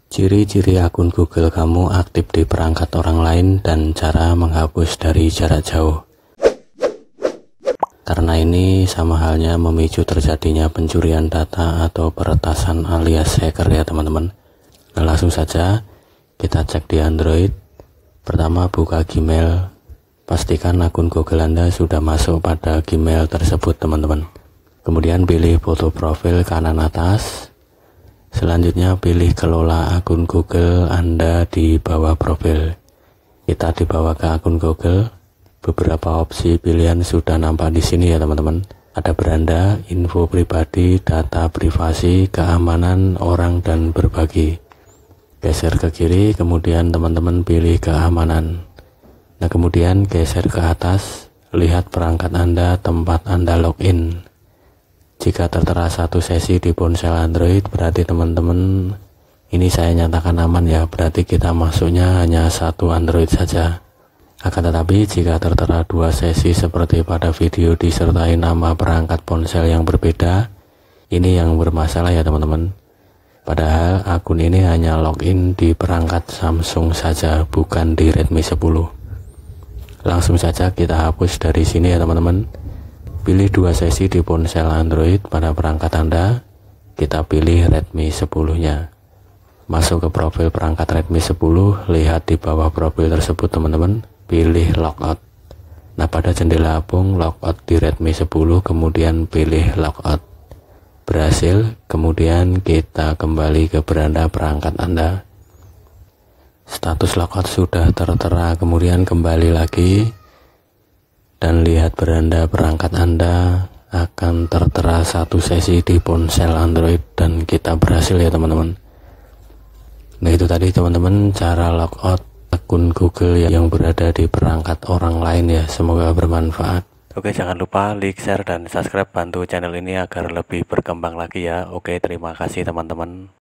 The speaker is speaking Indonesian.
Ciri-ciri akun Google kamu aktif di perangkat orang lain dan cara menghapus dari jarak jauh. Karena ini sama halnya memicu terjadinya pencurian data atau peretasan alias hacker ya teman-teman. Nah, langsung saja kita cek di Android. Pertama buka Gmail. Pastikan akun Google Anda sudah masuk pada Gmail tersebut teman-teman. Kemudian pilih foto profil kanan atas. Selanjutnya pilih kelola akun Google Anda di bawah profil. Kita dibawa ke akun Google. Beberapa opsi pilihan sudah nampak di sini ya teman-teman. Ada beranda, info pribadi, data privasi, keamanan orang dan berbagi. Geser ke kiri, kemudian teman-teman pilih keamanan. Nah, kemudian geser ke atas, lihat perangkat Anda, tempat Anda login. Jika tertera satu sesi di ponsel Android, berarti teman-teman ini saya nyatakan aman ya, berarti kita masuknya hanya satu Android saja. Akan tetapi jika tertera dua sesi seperti pada video disertai nama perangkat ponsel yang berbeda, ini yang bermasalah ya teman-teman. Padahal akun ini hanya login di perangkat Samsung saja, bukan di Redmi 10. Langsung saja kita hapus dari sini ya teman-teman. Pilih dua sesi di ponsel Android pada perangkat Anda. Kita pilih Redmi 10-nya. Masuk ke profil perangkat Redmi 10, lihat di bawah profil tersebut teman-teman, pilih logout. Nah, pada jendela apung logout di Redmi 10, kemudian pilih logout. Berhasil, kemudian kita kembali ke beranda perangkat Anda. Status logout sudah tertera, kemudian kembali lagi dan lihat beranda perangkat Anda akan tertera satu sesi di ponsel Android dan kita berhasil ya teman-teman. Nah, itu tadi teman-teman cara logout akun Google yang berada di perangkat orang lain ya. Semoga bermanfaat. Oke, jangan lupa like, share, dan subscribe, bantu channel ini agar lebih berkembang lagi ya. Oke, terima kasih teman-teman.